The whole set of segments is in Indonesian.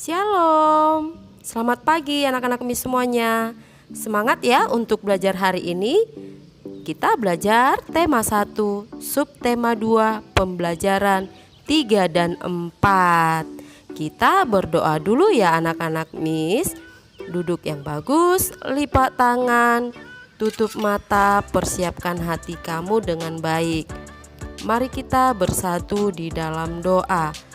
Shalom, selamat pagi anak-anak Miss semuanya. Semangat ya untuk belajar hari ini. Kita belajar tema 1, subtema 2, pembelajaran 3 dan 4. Kita berdoa dulu ya anak-anak Miss. Duduk yang bagus, lipat tangan, tutup mata, persiapkan hati kamu dengan baik. Mari kita bersatu di dalam doa.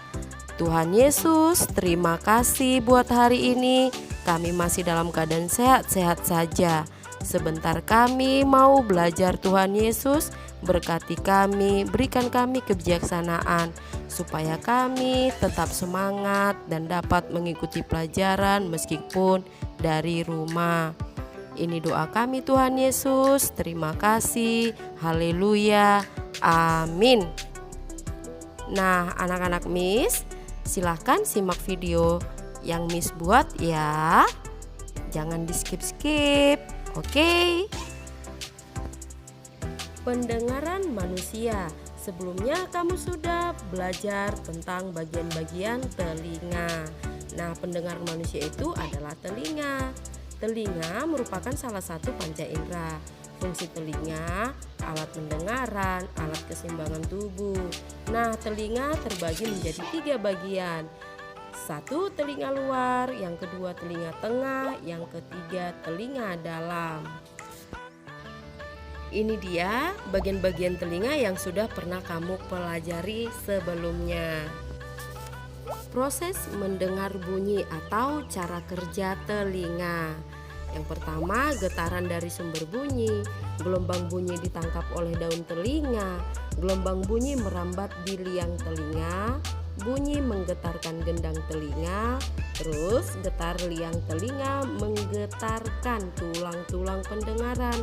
Tuhan Yesus, terima kasih buat hari ini. Kami masih dalam keadaan sehat-sehat saja. Sebentar kami mau belajar Tuhan Yesus. Berkati kami, berikan kami kebijaksanaan supaya kami tetap semangat dan dapat mengikuti pelajaran meskipun dari rumah. Ini doa kami Tuhan Yesus. Terima kasih. Haleluya. Amin. Nah, anak-anak Miss, silahkan simak video yang Miss buat ya. Jangan di skip-skip. Oke. Pendengaran manusia. Sebelumnya kamu sudah belajar tentang bagian-bagian telinga. Nah, pendengaran manusia itu adalah telinga. Telinga merupakan salah satu panca indera. Fungsi telinga, alat pendengaran, alat keseimbangan tubuh. Nah, telinga terbagi menjadi 3 bagian. 1 telinga luar, yang kedua telinga tengah, yang ketiga telinga dalam. Ini dia bagian-bagian telinga yang sudah pernah kamu pelajari sebelumnya. Proses mendengar bunyi atau cara kerja telinga. Yang pertama, getaran dari sumber bunyi. Gelombang bunyi ditangkap oleh daun telinga. Gelombang bunyi merambat di liang telinga. Bunyi menggetarkan gendang telinga. Terus getar liang telinga menggetarkan tulang-tulang pendengaran.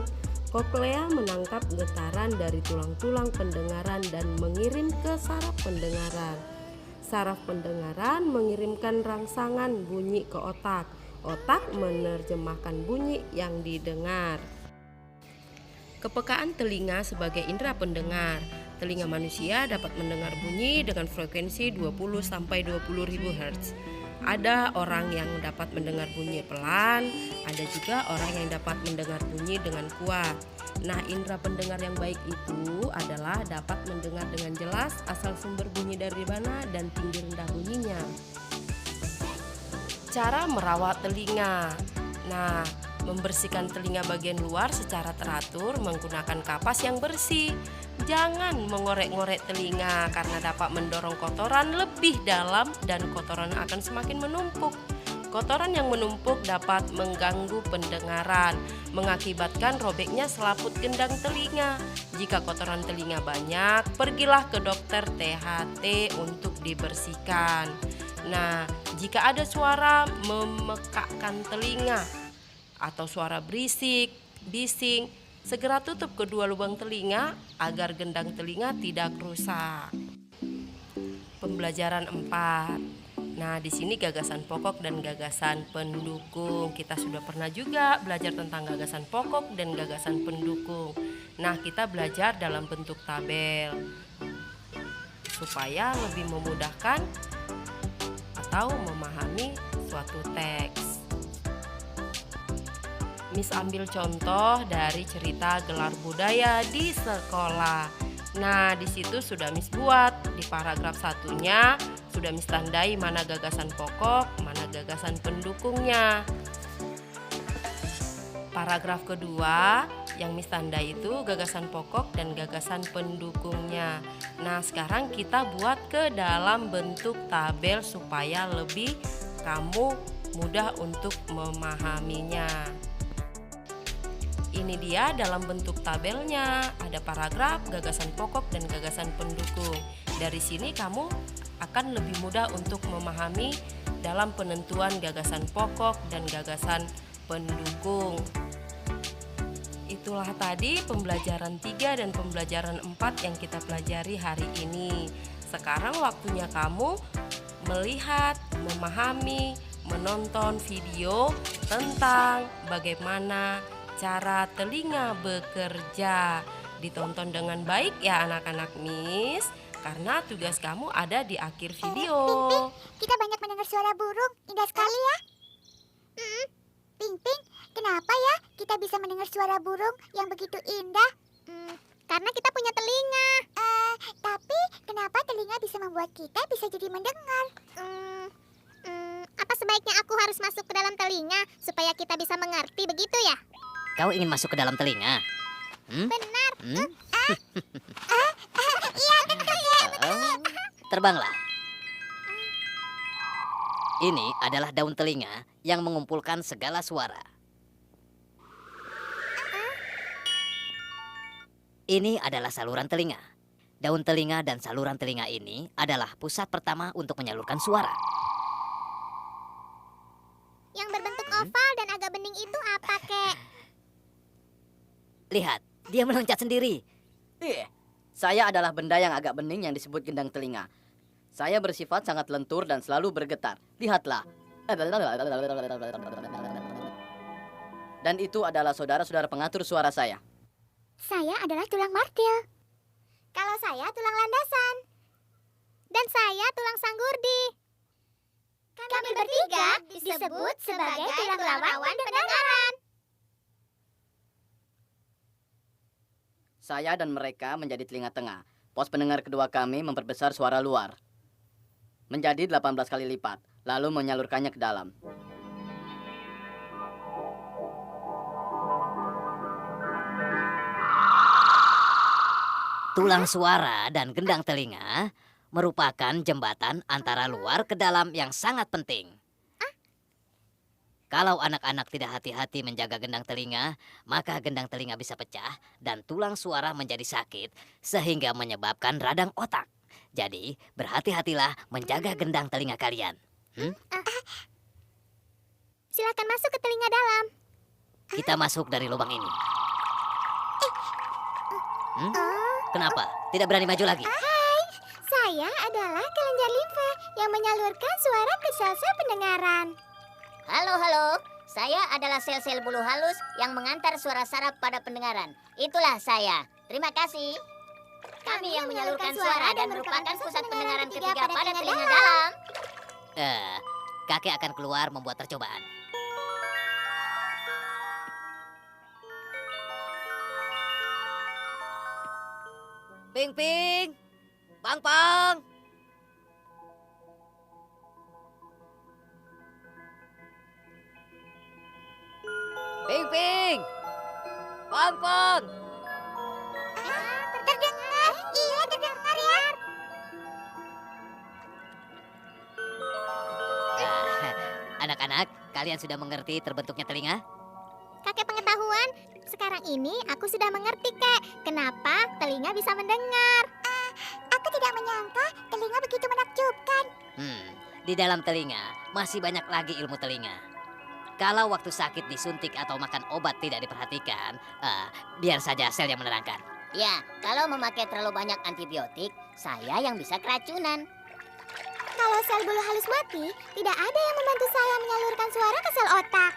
Koklea menangkap getaran dari tulang-tulang pendengaran dan mengirim ke saraf pendengaran. Saraf pendengaran mengirimkan rangsangan bunyi ke otak. Otak menerjemahkan bunyi yang didengar. Kepekaan telinga sebagai indera pendengar. Telinga manusia dapat mendengar bunyi dengan frekuensi 20-20.000 Hz. Ada orang yang dapat mendengar bunyi pelan, ada juga orang yang dapat mendengar bunyi dengan kuat. Nah, indera pendengar yang baik itu adalah dapat mendengar dengan jelas asal sumber bunyi dari mana dan tinggi rendah bunyinya. Cara merawat telinga. Nah, membersihkan telinga bagian luar secara teratur menggunakan kapas yang bersih. Jangan mengorek-ngorek telinga karena dapat mendorong kotoran lebih dalam dan kotoran akan semakin menumpuk. Kotoran yang menumpuk dapat mengganggu pendengaran, mengakibatkan robeknya selaput gendang telinga. Jika kotoran telinga banyak, pergilah ke dokter THT untuk dibersihkan. Nah, jika ada suara memekakkan telinga atau suara berisik, bising, segera tutup kedua lubang telinga agar gendang telinga tidak rusak. Pembelajaran 4. Nah, di sini gagasan pokok dan gagasan pendukung. Kita sudah pernah juga belajar tentang gagasan pokok dan gagasan pendukung. Nah, kita belajar dalam bentuk tabel supaya lebih memudahkan atau memahami suatu teks. Miss ambil contoh dari cerita gelar budaya di sekolah. Nah, di situ sudah Miss buat di paragraf 1-nya sudah Miss tandai mana gagasan pokok, mana gagasan pendukungnya. Paragraf kedua yang Miss tandai itu gagasan pokok dan gagasan pendukungnya. Nah, sekarang kita buat ke dalam bentuk tabel supaya lebih kamu mudah untuk memahaminya. Ini dia dalam bentuk tabelnya, ada paragraf, gagasan pokok dan gagasan pendukung. Dari sini kamu akan lebih mudah untuk memahami dalam penentuan gagasan pokok dan gagasan pendukung. Itulah tadi pembelajaran 3 dan pembelajaran 4 yang kita pelajari hari ini. Sekarang waktunya kamu melihat, memahami, menonton video tentang bagaimana cara telinga bekerja. Ditonton dengan baik ya anak-anak Miss. karena tugas kamu ada di akhir video. Kita banyak mendengar suara burung. Indah sekali ya. Ping Ping, kenapa ya kita bisa mendengar suara burung yang begitu indah? Karena kita punya telinga. Tapi kenapa telinga bisa membuat kita bisa jadi mendengar? Apa sebaiknya aku harus masuk ke dalam telinga supaya kita bisa mengerti, begitu ya? Kau ingin masuk ke dalam telinga? Benar. Iya, terbanglah. Ini adalah daun telinga yang mengumpulkan segala suara. Ini adalah saluran telinga. Daun telinga dan saluran telinga ini adalah pusat pertama untuk menyalurkan suara. Yang berbentuk oval dan agak bening itu apa, Kek? Lihat, dia meloncat sendiri. Saya adalah benda yang agak bening yang disebut gendang telinga. Saya bersifat sangat lentur dan selalu bergetar. Lihatlah. Dan itu adalah saudara-saudara pengatur suara saya. Saya adalah tulang martil. Kalau saya tulang landasan. Dan saya tulang sanggurdi. Kami bertiga disebut sebagai tulang rawan pendengaran. Saya dan mereka menjadi telinga tengah. Pos pendengar kedua kami memperbesar suara luar menjadi 18 kali lipat, lalu menyalurkannya ke dalam. Tulang suara dan gendang telinga merupakan jembatan antara luar ke dalam yang sangat penting. Kalau anak-anak tidak hati-hati menjaga gendang telinga, maka gendang telinga bisa pecah dan tulang suara menjadi sakit sehingga menyebabkan radang otak. Jadi, berhati-hatilah menjaga gendang telinga kalian. Silakan masuk ke telinga dalam. Kita masuk dari lubang ini. Kenapa? Tidak berani maju lagi? Hai, saya adalah kelenjar limfe yang menyalurkan suara ke sel-sel pendengaran. Halo, saya adalah sel-sel bulu halus yang mengantar suara saraf pada pendengaran. Itulah saya. Terima kasih. Kami yang menyalurkan suara dan merupakan pusat pendengaran ketiga pada telinga dalam. Kakek akan keluar membuat percobaan. Ping Ping, Pang Pang. Ping Ping, Pang Pang. Terdengar? Iya, terdengar ya. Anak-anak, kalian sudah mengerti terbentuknya telinga? Kakek pengetahuan, sekarang ini aku sudah mengerti, Kek. Kenapa telinga bisa mendengar? Aku tidak menyangka telinga begitu menakjubkan. Di dalam telinga masih banyak lagi ilmu telinga. Kalau waktu sakit disuntik atau makan obat tidak diperhatikan, biar saja sel yang menerangkan. Ya, kalau memakai terlalu banyak antibiotik, saya yang bisa keracunan. Kalau sel bulu halus mati, tidak ada yang membantu saya menyalurkan suara ke sel otak.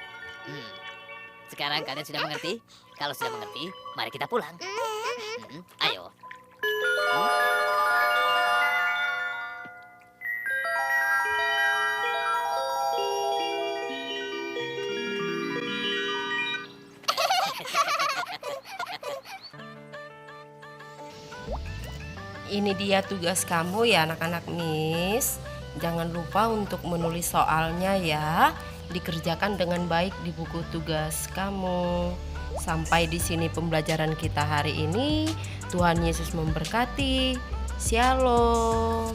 Sekarang kalian sudah mengerti? Kalau sudah mengerti, mari kita pulang. Ayo. Ini dia tugas kamu ya anak-anak Miss. Jangan lupa untuk menulis soalnya ya. Dikerjakan dengan baik di buku tugas kamu. Sampai di sini pembelajaran kita hari ini. Tuhan Yesus memberkati. Shalom.